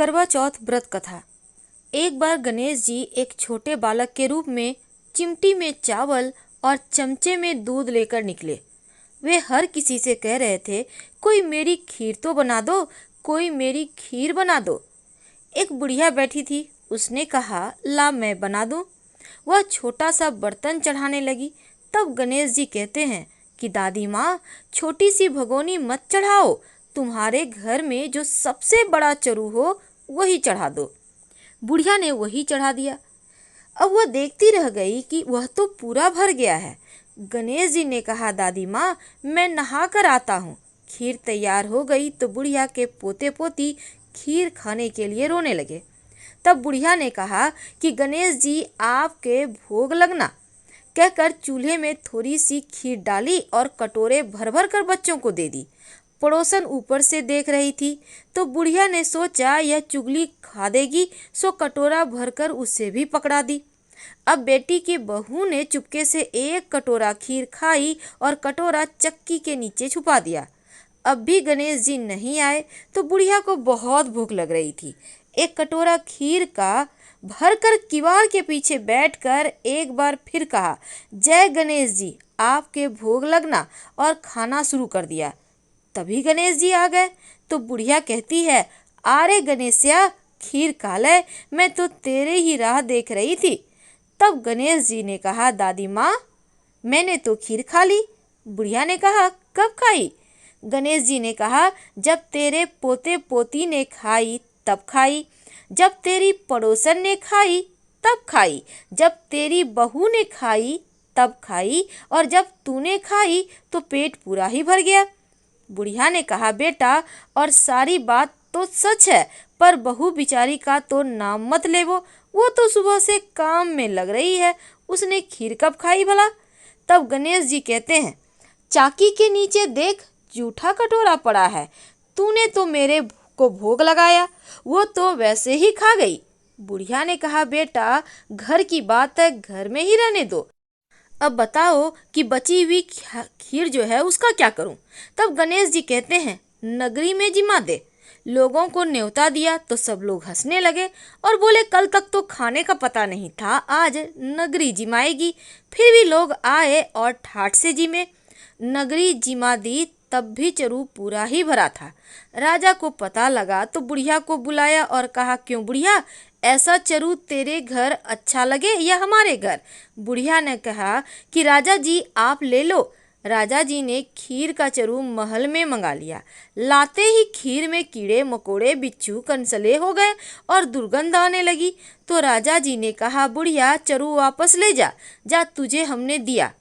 करवा चौथ व्रत कथा। एक बार गणेश जी एक छोटे बालक के रूप में चिमटी में चावल और चमचे में दूध लेकर निकले। वे हर किसी से कह रहे थे, कोई मेरी खीर तो बना दो, कोई मेरी खीर बना दो। एक बुढ़िया बैठी थी, उसने कहा, ला मैं बना दूं। वह छोटा सा बर्तन चढ़ाने लगी। तब गणेश जी कहते हैं कि दादी माँ, छोटी सी भगोनी मत चढ़ाओ, तुम्हारे घर में जो सबसे बड़ा चरु हो वही चढ़ा दो। बुढ़िया ने वही चढ़ा दिया। अब वह देखती रह गई कि वह तो पूरा भर गया है। गणेश जी ने कहा, दादी माँ, मैं नहा कर आता हूँ। खीर तैयार हो गई तो बुढ़िया के पोते पोती खीर खाने के लिए रोने लगे। तब बुढ़िया ने कहा कि गणेश जी आपके भोग लगना, कहकर चूल्हे में थोड़ी सी खीर डाली और कटोरे भर भर कर बच्चों को दे दी। पड़ोसन ऊपर से देख रही थी तो बुढ़िया ने सोचा यह चुगली खा देगी, सो कटोरा भरकर उसे भी पकड़ा दी। अब बेटी की बहू ने चुपके से एक कटोरा खीर खाई और कटोरा चक्की के नीचे छुपा दिया। अब भी गणेश जी नहीं आए तो बुढ़िया को बहुत भूख लग रही थी। एक कटोरा खीर का भरकर किवाड़ के पीछे बैठकर एक बार फिर कहा, जय गणेश जी, आपके भोग लगना, और खाना शुरू कर दिया। तभी गणेश जी आ गए तो बुढ़िया कहती है, अरे गणेशिया, खीर खा ले, मैं तो तेरे ही राह देख रही थी। तब गणेश जी ने कहा, दादी माँ, मैंने तो खीर खा ली। बुढ़िया ने कहा, कब खाई? गणेश जी ने कहा, जब तेरे पोते पोती ने खाई तब खाई, जब तेरी पड़ोसन ने खाई तब खाई, जब तेरी बहू ने खाई तब खाई, और जब तूने खाई तो पेट पूरा ही भर गया। बुढ़िया ने कहा, बेटा, और सारी बात तो सच है, पर बहू बिचारी का तो नाम मत लेवो, वो तो सुबह से काम में लग रही है, उसने खीर कब खाई भला? तब गणेश जी कहते हैं, चाकी के नीचे देख, जूठा कटोरा पड़ा है, तूने तो मेरे को भोग लगाया, वो तो वैसे ही खा गई। बुढ़िया ने कहा, बेटा, घर की बात है, घर में ही रहने दो। अब बताओ कि बची हुई खीर जो है उसका क्या करूं? तब गणेश जी कहते हैं, नगरी में जिमा दे। लोगों को न्योता दिया तो सब लोग हंसने लगे और बोले, कल तक तो खाने का पता नहीं था, आज नगरी जिमाएगी। फिर भी लोग आए और ठाठ से जिमे। नगरी जिमा दी, तब भी चरु पूरा ही भरा था। राजा को पता लगा तो बुढ़िया को बुलाया और कहा, क्यों बुढ़िया, ऐसा चरु तेरे घर अच्छा लगे या हमारे घर? बुढ़िया ने कहा कि राजा जी आप ले लो। राजा जी ने खीर का चरु महल में मंगा लिया। लाते ही खीर में कीड़े मकोड़े बिच्छू कंसले हो गए और दुर्गंध आने लगी। तो राजा जी ने कहा, बुढ़िया, चरु वापस ले जा, जा, तुझे हमने दिया।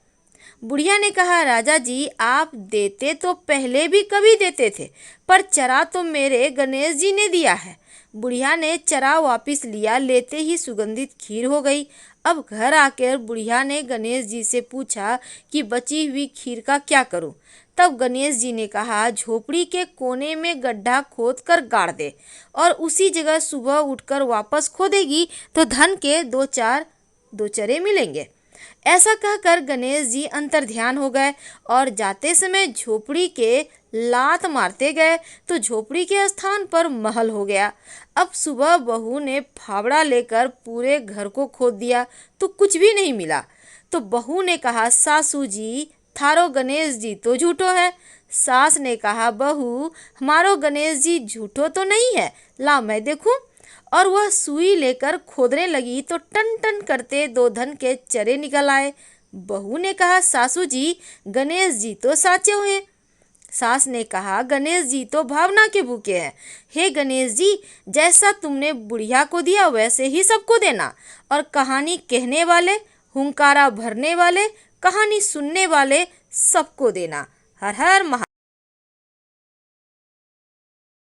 बुढ़िया ने कहा, राजा जी आप देते तो पहले भी कभी देते थे, पर चरा तो मेरे गणेश जी ने दिया है। बुढ़िया ने चरा वापस लिया, लेते ही सुगंधित खीर हो गई। अब घर आकर बुढ़िया ने गणेश जी से पूछा कि बची हुई खीर का क्या करूं? तब गणेश जी ने कहा, झोपड़ी के कोने में गड्ढा खोद कर गाड़ दे, और उसी जगह सुबह उठकर वापस खोदेगी तो धन के दो चरे मिलेंगे। ऐसा कहकर गणेश जी अंतर्ध्यान हो गए और जाते समय झोपड़ी के लात मारते गए तो झोपड़ी के स्थान पर महल हो गया। अब सुबह बहू ने फावड़ा लेकर पूरे घर को खोद दिया तो कुछ भी नहीं मिला। तो बहू ने कहा, सासू जी, थारो गणेश जी तो झूठो है। सास ने कहा, बहू, हमारो गणेश जी झूठो तो नहीं है, ला मैं देखूं। और वह सुई लेकर खोदने लगी तो टन टन करते दो धन के चरे निकल आए। बहू ने कहा, सासू जी, गणेश जी तो साचे हैं। सास ने कहा, गणेश जी तो भावना के भूखे हैं। हे गणेश जी, जैसा तुमने बुढ़िया को दिया वैसे ही सबको देना, और कहानी कहने वाले, हुंकारा भरने वाले, कहानी सुनने वाले सबको देना। हर हर महा